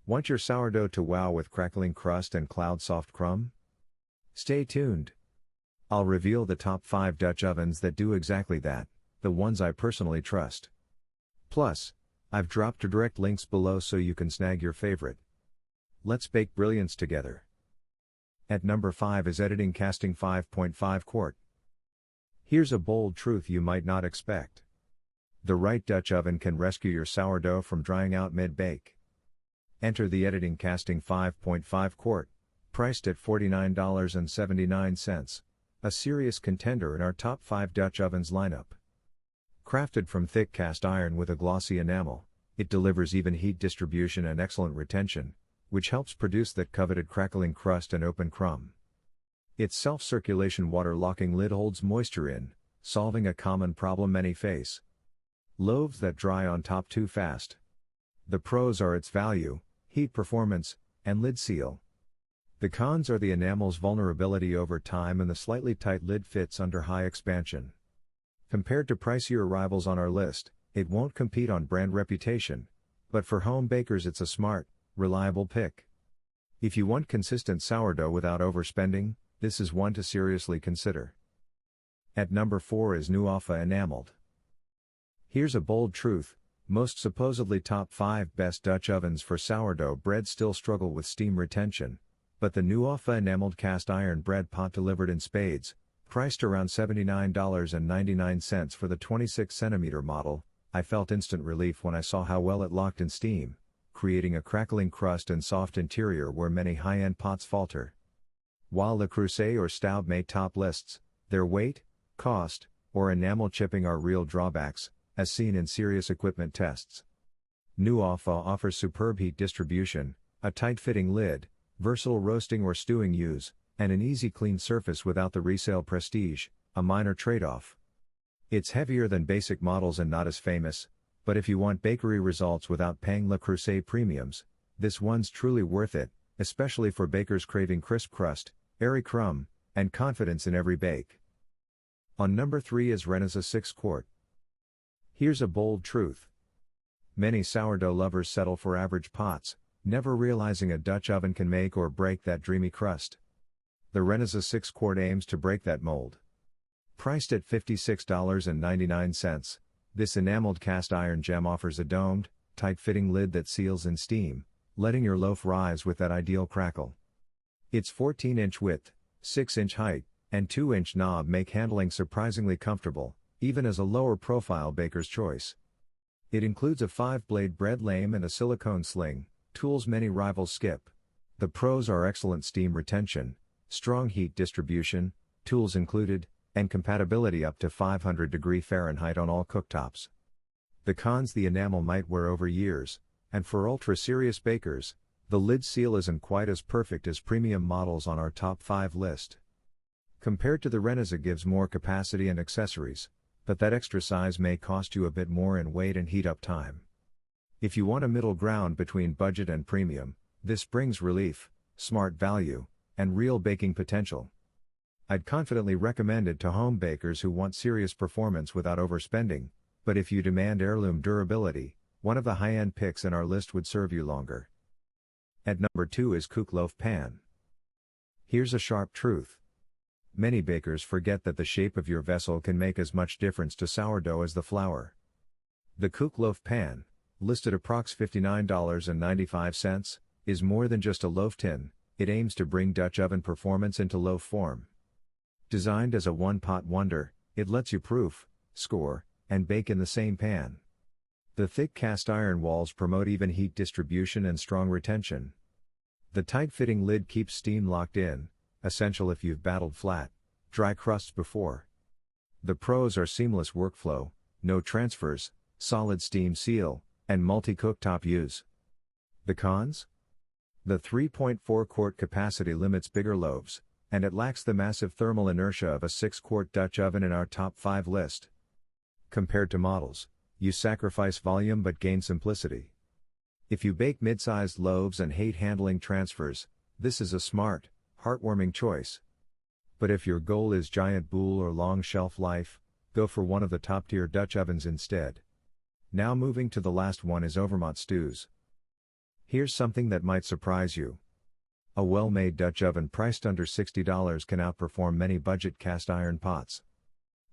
Want your sourdough to wow with crackling crust and cloud-soft crumb? Stay tuned. I'll reveal the top 5 Dutch ovens that do exactly that, the ones I personally trust. Plus, I've dropped direct links below so you can snag your favorite. Let's bake brilliance together. At number 5 is Editing Casting 5.5 Quart. Here's a bold truth you might not expect. The right Dutch oven can rescue your sourdough from drying out mid-bake. Enter the Editing Casting 5.5 Quart, priced at $49.79, a serious contender in our top 5 Dutch ovens lineup. Crafted from thick cast iron with a glossy enamel, it delivers even heat distribution and excellent retention, which helps produce that coveted crackling crust and open crumb. Its self-circulation water-locking lid holds moisture in, solving a common problem many face. Loaves that dry on top too fast. The pros are its value, heat performance, and lid seal. The cons are the enamel's vulnerability over time and the slightly tight lid fits under high expansion. Compared to pricier rivals on our list, it won't compete on brand reputation, but for home bakers it's a smart, reliable pick. If you want consistent sourdough without overspending, this is one to seriously consider. At number 4 is Nuovva Enamelled. Here's a bold truth. Most supposedly top 5 best Dutch ovens for sourdough bread still struggle with steam retention, but the Nuovva Enamelled cast iron bread pot delivered in spades, priced around $79.99 for the 26cm model, I felt instant relief when I saw how well it locked in steam, creating a crackling crust and soft interior where many high-end pots falter. While Le Creuset or Staub may top lists, their weight, cost, or enamel chipping are real drawbacks, as seen in serious equipment tests. Nuovva offers superb heat distribution, a tight-fitting lid, versatile roasting or stewing use, and an easy clean surface without the resale prestige, a minor trade-off. It's heavier than basic models and not as famous, but if you want bakery results without paying Le Creuset premiums, this one's truly worth it, especially for bakers craving crisp crust, airy crumb, and confidence in every bake. On number 3 is Renaza 6 Quart. Here's a bold truth. Many sourdough lovers settle for average pots, never realizing a Dutch oven can make or break that dreamy crust. The Renaza 6 Quart aims to break that mold. Priced at $56.99, this enameled cast iron gem offers a domed, tight-fitting lid that seals in steam, letting your loaf rise with that ideal crackle. Its 14-inch width, 6-inch height, and 2-inch knob make handling surprisingly comfortable, even as a lower-profile baker's choice. It includes a 5-blade bread lame and a silicone sling, tools many rivals skip. The pros are excellent steam retention, strong heat distribution, tools included, and compatibility up to 500 Fahrenheit on all cooktops. The cons: the enamel might wear over years, and for ultra-serious bakers, the lid seal isn't quite as perfect as premium models on our top 5 list. Compared to the Renaza, gives more capacity and accessories, but that extra size may cost you a bit more in weight and heat up time. If you want a middle ground between budget and premium, this brings relief, smart value, and real baking potential. I'd confidently recommend it to home bakers who want serious performance without overspending, but if you demand heirloom durability, one of the high-end picks in our list would serve you longer. At number 2 is Kook Loaf Pan. Here's a sharp truth. Many bakers forget that the shape of your vessel can make as much difference to sourdough as the flour. The Kook Loaf Pan, listed approx $59.95, is more than just a loaf tin. It aims to bring Dutch oven performance into loaf form. Designed as a one-pot wonder, it lets you proof, score, and bake in the same pan. The thick cast iron walls promote even heat distribution and strong retention. The tight-fitting lid keeps steam locked in, essential if you've battled flat, dry crusts before. The pros are seamless workflow, no transfers, solid steam seal, and multi-cooktop use. The cons? The 3.4 quart capacity limits bigger loaves, and it lacks the massive thermal inertia of a 6-quart Dutch oven in our top 5 list. Compared to models, you sacrifice volume but gain simplicity. If you bake mid-sized loaves and hate handling transfers, this is a smart, heartwarming choice. But if your goal is giant boule or long shelf life, go for one of the top-tier Dutch ovens instead. Now moving to the last one is Overmont Stews. Here's something that might surprise you. A well-made Dutch oven priced under $60 can outperform many budget cast iron pots.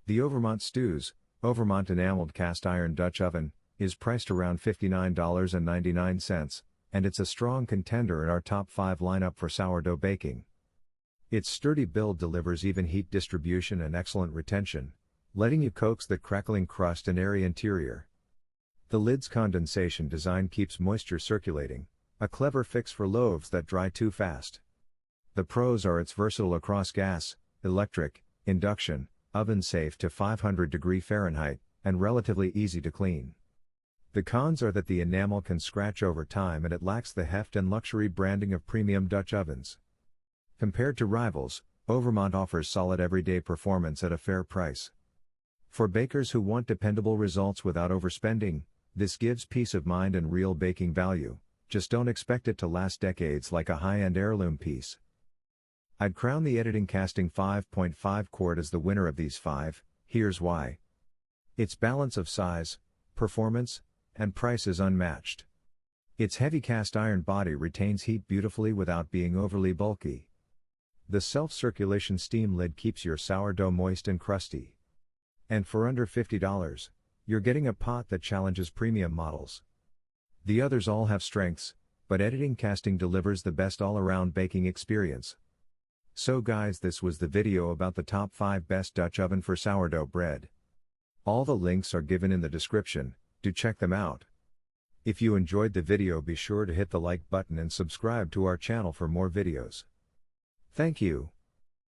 The Overmont Stews, Overmont Enamelled Cast Iron Dutch Oven, is priced around $59.99, and it's a strong contender in our top 5 lineup for sourdough baking. Its sturdy build delivers even heat distribution and excellent retention, letting you coax that crackling crust and airy interior. The lid's condensation design keeps moisture circulating, a clever fix for loaves that dry too fast. The pros are it's versatile across gas, electric, induction, oven safe to 500 Fahrenheit, and relatively easy to clean. The cons are that the enamel can scratch over time and it lacks the heft and luxury branding of premium Dutch ovens. Compared to rivals, Overmont offers solid everyday performance at a fair price. For bakers who want dependable results without overspending, this gives peace of mind and real baking value. Just don't expect it to last decades like a high-end heirloom piece. I'd crown the Editing Casting 5.5 Quart as the winner of these 5, here's why. Its balance of size, performance, and price is unmatched. Its heavy cast iron body retains heat beautifully without being overly bulky. The self-circulation steam lid keeps your sourdough moist and crusty. And for under $50, you're getting a pot that challenges premium models. The others all have strengths, but Editing Casting delivers the best all-around baking experience. So guys, this was the video about the top 5 best Dutch oven for sourdough bread. All the links are given in the description, do check them out. If you enjoyed the video, be sure to hit the like button and subscribe to our channel for more videos. Thank you.